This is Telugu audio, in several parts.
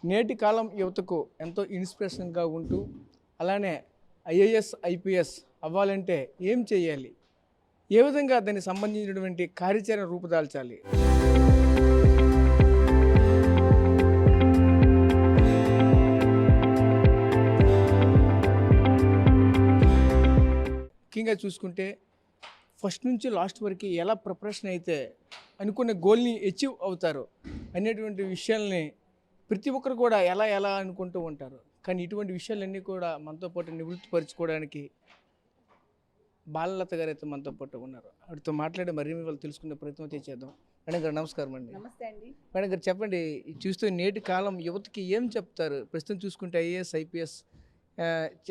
నేటి కాలం యువతకు ఎంతో ఇన్స్పిరేషన్గా ఉంటూ అలానే ఐఏఎస్ ఐపీఎస్ అవ్వాలంటే ఏం చేయాలి, ఏ విధంగా దానికి సంబంధించినటువంటి కార్యాచరణ రూపుదాల్చాలి, ముఖ్యంగా చూసుకుంటే ఫస్ట్ నుంచి లాస్ట్ వరకు ఎలా ప్రిపరేషన్ అయితే అనుకున్న గోల్ని అచీవ్ అవుతారో అనేటువంటి విషయాల్ని ప్రతి ఒక్కరు కూడా ఎలా ఎలా అనుకుంటూ ఉంటారు. కానీ ఇటువంటి విషయాలన్నీ కూడా మనతో పాటు నివృత్తిపరచుకోవడానికి బాలలత గారు అయితే మనతో పాటు ఉన్నారు. వాటితో మాట్లాడి మరిన్ని వాళ్ళు తెలుసుకునే ప్రయత్నం అయితే చేద్దాం. మేడం గారు నమస్కారం అండి. నమస్తే అండి. మేడం గారు చెప్పండి, చూస్తే నేటి కాలం యువతకి ఏం చెప్తారు? ప్రస్తుతం చూసుకుంటే ఐఏఎస్ ఐపీఎస్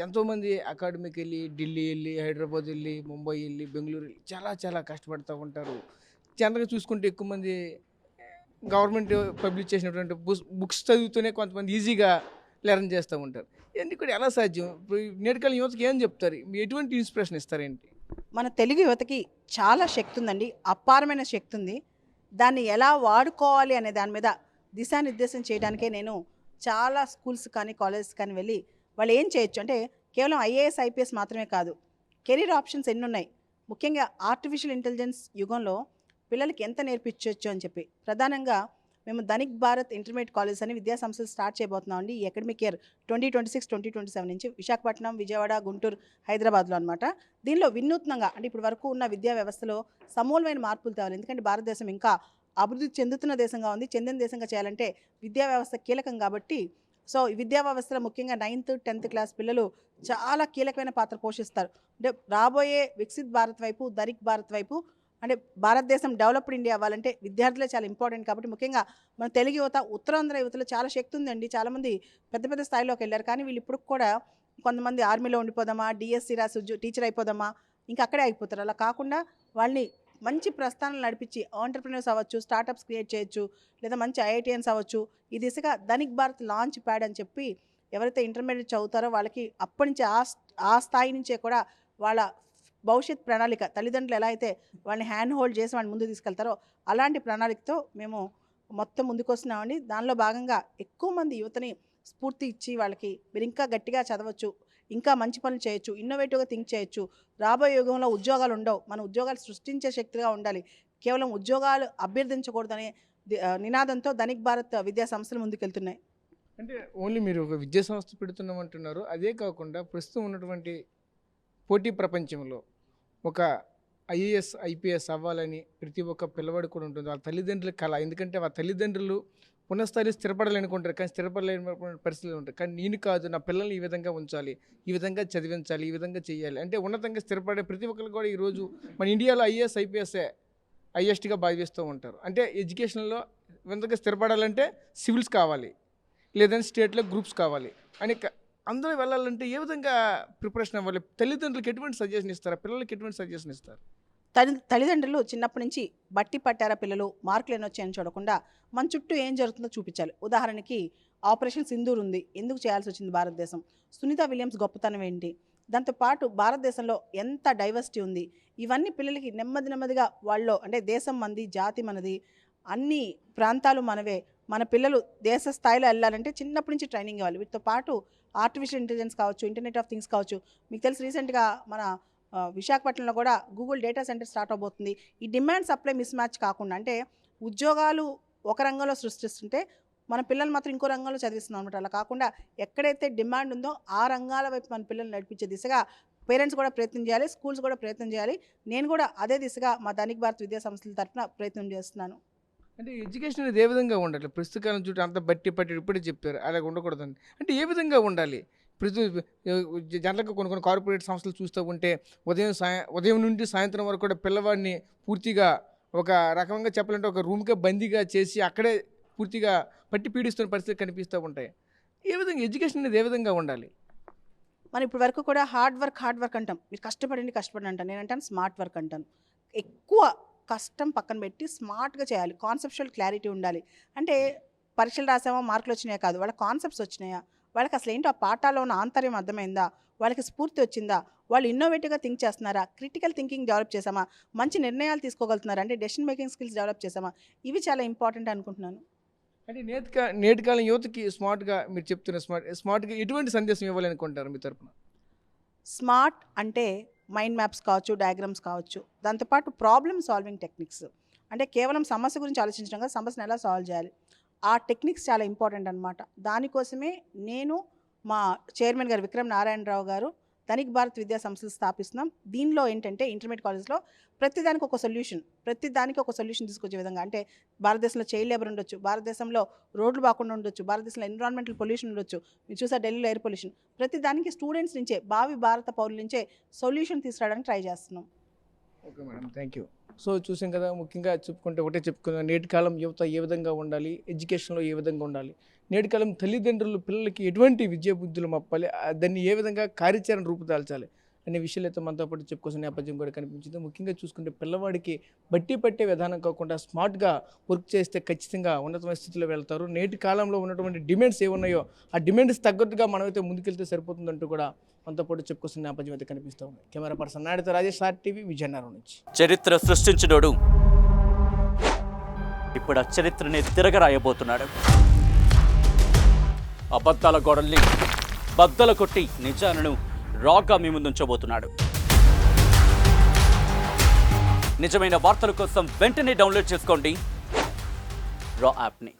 ఎంతోమంది అకాడమీకి వెళ్ళి ఢిల్లీ వెళ్ళి హైదరాబాద్ వెళ్ళి ముంబై వెళ్ళి బెంగళూరు వెళ్ళి చాలా చాలా కష్టపడుతూ ఉంటారు. జనరల్గా చూసుకుంటే ఎక్కువ మంది గవర్నమెంట్ పబ్లిష్ చేసినటువంటి బుక్స్ చదువుతూనే కొంతమంది ఈజీగా లెర్న్ చేస్తూ ఉంటారు. ఎందుకు ఎలా సాధ్యం? ఇప్పుడు నేటి కాలం యువతకి ఏం చెప్తారు? ఎటువంటి ఇన్స్పిరేషన్ ఇస్తారేంటి? మన తెలుగు యువతకి చాలా శక్తి ఉందండి, అపారమైన శక్తి ఉంది. దాన్ని ఎలా వాడుకోవాలి అనే దాని మీద దిశానిర్దేశం చేయడానికే నేను చాలా స్కూల్స్ కానీ కాలేజెస్ కానీ వెళ్ళి వాళ్ళు ఏం చేయొచ్చు అంటే కేవలం ఐఏఎస్ ఐపీఎస్ మాత్రమే కాదు, కెరీర్ ఆప్షన్స్ ఎన్ని ఉన్నాయి, ముఖ్యంగా ఆర్టిఫిషియల్ ఇంటెలిజెన్స్ యుగంలో పిల్లలకి ఎంత నేర్పించవచ్చు అని చెప్పి ప్రధానంగా మేము ధనిక్ భారత్ ఇంటర్మీడియట్ కాలేజ్ అని విద్యా సంస్థలు స్టార్ట్ చేయబోతున్నాం అండి. ఈ అకాడమిక్ ఇయర్ 2026-2027 నుంచి విశాఖపట్నం, విజయవాడ, గుంటూరు, హైదరాబాద్లో అనమాట. దీనిలో వినూత్నంగా అంటే ఇప్పుడు వరకు ఉన్న విద్యా వ్యవస్థలో సమూలమైన మార్పులు తేవాలి. ఎందుకంటే భారతదేశం ఇంకా అభివృద్ధి చెందుతున్న దేశంగా ఉంది. చెందిన దేశంగా చేయాలంటే విద్యా వ్యవస్థ కీలకం కాబట్టి సో ఈ విద్యా వ్యవస్థలో ముఖ్యంగా 9th, 10th క్లాస్ పిల్లలు చాలా కీలకమైన పాత్ర పోషిస్తారు. అంటే రాబోయే వికసిత్ భారత్ వైపు, ధనిక్ భారత్ వైపు అంటే భారతదేశం డెవలప్డ్ ఇండియా అవ్వాలంటే విద్యార్థులే చాలా ఇంపార్టెంట్. కాబట్టి ముఖ్యంగా మన తెలుగు యువత, ఉత్తరాంధ్ర యువతలో చాలా శక్తి ఉందండి. చాలామంది పెద్ద పెద్ద స్థాయిలోకి వెళ్ళారు. కానీ వీళ్ళు ఇప్పుడు కూడా కొంతమంది ఆర్మీలో ఉండిపోదామా, డిఎస్సి రాసి టీచర్ అయిపోదామా, ఇంకా అక్కడే అయిపోతారు. అలా కాకుండా వాళ్ళని మంచి ప్రస్థానాలు నడిపించి ఆంటర్ప్రినర్స్ అవ్వచ్చు, స్టార్టప్స్ క్రియేట్ చేయొచ్చు, లేదా మంచి ఐఐటిఎన్స్ అవ్వచ్చు. ఈ దిశగా ధనిక్ భారత్ లాంచ్ ప్యాడ్ అని చెప్పి ఎవరైతే ఇంటర్మీడియట్ చదువుతారో వాళ్ళకి అప్పటి నుంచి ఆ స్థాయి నుంచే కూడా వాళ్ళ భవిష్యత్ ప్రణాళిక, తల్లిదండ్రులు ఎలా అయితే వాళ్ళని హ్యాండ్ హోల్డ్ చేసి వాళ్ళని ముందుకు తీసుకెళ్తారో అలాంటి ప్రణాళికతో మేము మొత్తం ముందుకు వస్తున్నామండి. దానిలో భాగంగా ఎక్కువ మంది యువతని స్ఫూర్తి ఇచ్చి వాళ్ళకి మీరు ఇంకా గట్టిగా చదవచ్చు, ఇంకా మంచి పనులు చేయొచ్చు, ఇన్నోవేటివ్గా థింక్ చేయొచ్చు, రాబోయే యుగంలో ఉద్యోగాలు ఉండవు, మన ఉద్యోగాలు సృష్టించే శక్తిగా ఉండాలి, కేవలం ఉద్యోగాలు అభ్యర్థించకూడదనే నినాదంతో ధనిక్ భారత్ విద్యా సంస్థలు ముందుకెళ్తున్నాయి. అంటే ఓన్లీ మీరు ఒక విద్యా సంస్థ పెడుతున్నామంటున్నారు. అదే కాకుండా ప్రస్తుతం ఉన్నటువంటి పోటీ ప్రపంచంలో ఒక ఐఏఎస్ ఐపీఎస్ అవ్వాలని ప్రతి ఒక్క పిల్లవాడు కూడా ఉంటుంది. వాళ్ళ తల్లిదండ్రుల కళ. ఎందుకంటే వాళ్ళ తల్లిదండ్రులు ఉన్న స్థాయిలో స్థిరపడాలనుకుంటారు, కానీ స్థిరపడలేని పరిస్థితులు ఉంటాయి. కానీ నేను కాదు, నా పిల్లల్ని ఈ విధంగా ఉంచాలి, ఈ విధంగా చదివించాలి, ఈ విధంగా చేయాలి అంటే ఉన్నతంగా స్థిరపడే ప్రతి ఒక్కరు కూడా ఈరోజు మన ఇండియాలో ఐఏఎస్ ఐపీఎస్ఏ హైయెస్ట్గా భావిస్తూ ఉంటారు. అంటే ఎడ్యుకేషన్లో విధంగా స్థిరపడాలంటే సివిల్స్ కావాలి, లేదంటే స్టేట్లో గ్రూప్స్ కావాలి అని అందరూ వెళ్ళాలంటే ఏ విధంగా ప్రిపరేషన్ అవ్వాలి? తల్లిదండ్రులకు ఎటువంటి సజెషన్ ఇస్తారు? పిల్లలకి ఎటువంటి సజెషన్ ఇస్తారు? తల్లిదండ్రులు చిన్నప్పటి నుంచి బట్టి పట్టారా పిల్లలు మార్కులు ఎన్ని వచ్చాయని చూడకుండా మన చుట్టూ ఏం జరుగుతుందో చూపించాలి. ఉదాహరణకి ఆపరేషన్ సింధూర్ ఉంది, ఎందుకు చేయాల్సి వచ్చింది భారతదేశం, సునీత విలియమ్స్ గొప్పతనం ఏంటి, దాంతోపాటు భారతదేశంలో ఎంత డైవర్సిటీ ఉంది, ఇవన్నీ పిల్లలకి నెమ్మదిగా వాళ్ళు అంటే దేశం మంది, జాతి మనది, అన్ని ప్రాంతాలు మనవే, మన పిల్లలు దేశ స్థాయిలో వెళ్ళాలంటే చిన్నప్పటి నుంచి ట్రైనింగ్ ఇవ్వాలి. వీటితో పాటు ఆర్టిఫిషియల్ ఇంటెలిజెన్స్ కావచ్చు, ఇంటర్నెట్ ఆఫ్ థింగ్స్ కావచ్చు. మీకు తెలిసి రీసెంట్గా మన విశాఖపట్నంలో కూడా గూగుల్ డేటా సెంటర్ స్టార్ట్ అవబోతుంది. ఈ డిమాండ్ సప్లై మిస్ మ్యాచ్ కాకుండా అంటే ఉద్యోగాలు ఒక రంగంలో సృష్టిస్తుంటే మన పిల్లలు మాత్రం ఇంకో రంగంలో చదివిస్తున్నాం అనమాట. అలా కాకుండా ఎక్కడైతే డిమాండ్ ఉందో ఆ రంగాల వైపు మన పిల్లల్ని నడిపించే దిశగా పేరెంట్స్ కూడా ప్రయత్నం చేయాలి, స్కూల్స్ కూడా ప్రయత్నం చేయాలి. నేను కూడా అదే దిశగా మా ధనిక్ భారత్ విద్యా సంస్థల తరఫున ప్రయత్నం చేస్తున్నాను. అంటే ఎడ్యుకేషన్ అనేది ఏ విధంగా ఉండాలి? ప్రస్తుత కాలం చుట్టూ అంత బట్టి ఇప్పుడే చెప్పారు, అలాగ ఉండకూడదండి. అంటే ఏ విధంగా ఉండాలి? ప్రతి జనరల్గా కొన్ని కార్పొరేట్ సంస్థలు చూస్తూ ఉంటే ఉదయం నుండి సాయంత్రం వరకు కూడా పిల్లవాడిని పూర్తిగా ఒక రకంగా చెప్పాలంటే ఒక రూమ్కే బందీగా చేసి అక్కడే పూర్తిగా పట్టి పీడిస్తున్న పరిస్థితి కనిపిస్తూ ఉంటాయి. ఏ విధంగా ఎడ్యుకేషన్ అనేది ఏ విధంగా ఉండాలి? మనం ఇప్పటి వరకు కూడా హార్డ్ వర్క్ అంటాం. మీరు కష్టపడండి అంటాను. నేను అంటాను స్మార్ట్ వర్క్ అంటాను. ఎక్కువ కష్టం పక్కన పెట్టి స్మార్ట్గా చేయాలి, కాన్సెప్చువల్ క్లారిటీ ఉండాలి. అంటే పరీక్షలు రాసామా, మార్కులు వచ్చినాయా కాదు, వాళ్ళ కాన్సెప్ట్స్ వచ్చినాయా, వాళ్ళకి అసలు ఏంటో ఆ పాఠాల్లో ఉన్న ఆంతర్యం అర్థమైందా, వాళ్ళకి స్ఫూర్తి వచ్చిందా, వాళ్ళు ఇన్నోవేటివ్గా థింక్ చేస్తున్నారా, క్రిటికల్ థింకింగ్ డెవలప్ చేసామా, మంచి నిర్ణయాలు తీసుకోగలుగుతున్నారా, అంటే డెసిషన్ మేకింగ్ స్కిల్స్ డెవలప్ చేసామా, ఇవి చాలా ఇంపార్టెంట్ అనుకుంటున్నాను. అంటే నేటి కాలం యువతకి స్మార్ట్గా మీరు చెప్తున్న స్మార్ట్గా ఎటువంటి సందేశం ఇవ్వాలనుకుంటారు మీ తరపున? స్మార్ట్ అంటే మైండ్ మ్యాప్స్ కావచ్చు, డయాగ్రామ్స్ కావచ్చు, దాంతోపాటు ప్రాబ్లమ్ సాల్వింగ్ టెక్నిక్స్. అంటే కేవలం సమస్య గురించి ఆలోచించడం కాదు, సమస్యను ఎలా సాల్వ్ చేయాలి, ఆ టెక్నిక్స్ చాలా ఇంపార్టెంట్ అనమాట. దానికోసమే నేను మా చైర్మన్ గారు విక్రమ్ నారాయణరావు గారు ధనిక్ భారత్ విద్యా సంస్థలు స్థాపిస్తున్నాం. దీనిలో ఏంటంటే ఇంటర్మీడియట్ కాలేజ్లో ప్రతిదానికి ఒక సొల్యూషన్ తీసుకొచ్చే విధంగా, అంటే భారతదేశంలో చైల్డ్ లేబర్ ఉండొచ్చు, భారతదేశంలో రోడ్లు బాకుండా ఉండొచ్చు, భారతదేశంలో ఎన్విరాన్మెంటల్ పొల్యూషన్ ఉండొచ్చు, మీరు చూసా ఢిల్లీలో ఎయిర్ పొల్యూషన్. ప్రతి దానికి స్టూడెంట్స్ నుంచే, భావి భారత పౌరుల నుంచే సొల్యూషన్ తీసుకురావడానికి ట్రై చేస్తున్నాం. Okay madam, thank you. So చూసాం కదా, ముఖ్యంగా చెప్పుకున్నాం నేటి కాలం యువత ఏ విధంగా ఉండాలి, ఎడ్యుకేషన్లో ఏ విధంగా ఉండాలి, నేటి కాలం తల్లిదండ్రులు పిల్లలకి ఎటువంటి విద్యా బుద్ధులు మప్పాలి, దాన్ని ఏ విధంగా కార్యాచరణ రూపుదాల్చాలి అనే విషయాలు అయితే మనతో పాటు చెప్పుకోవాల్సిన నేపథ్యం కూడా కనిపించింది. ముఖ్యంగా చూసుకుంటే పిల్లవాడికి బట్టి పట్టే విధానం కాకుండా స్మార్ట్గా వర్క్ చేస్తే ఖచ్చితంగా ఉన్నతమైన స్థితిలో వెళ్తారు. నేటి కాలంలో ఉన్నటువంటి డిమాండ్స్ ఏమున్నాయో ఆ డిమాండ్స్ తగ్గట్టుగా మనమైతే ముందుకెళ్తే సరిపోతుందంటూ కూడా మనతో పాటు చెప్పుకోవాల్సిన నేపథ్యం అయితే కనిపిస్తూ ఉంది. కెమెరా పర్సన్ నాయుడుతో రాజేష్, RTV, విజయనగరం నుంచి. చరిత్ర సృష్టించినోడు ఇప్పుడు ఆ చరిత్రని తిరగరాయబోతున్నాడు. అబద్ధాల గోడల్ని బద్దలు కొట్టి నిజాలను రాగా మీ ముందుంచబోతున్నాడు. నిజమైన వార్తల కోసం వెంటనే డౌన్లోడ్ చేసుకోండి రా యాప్ని.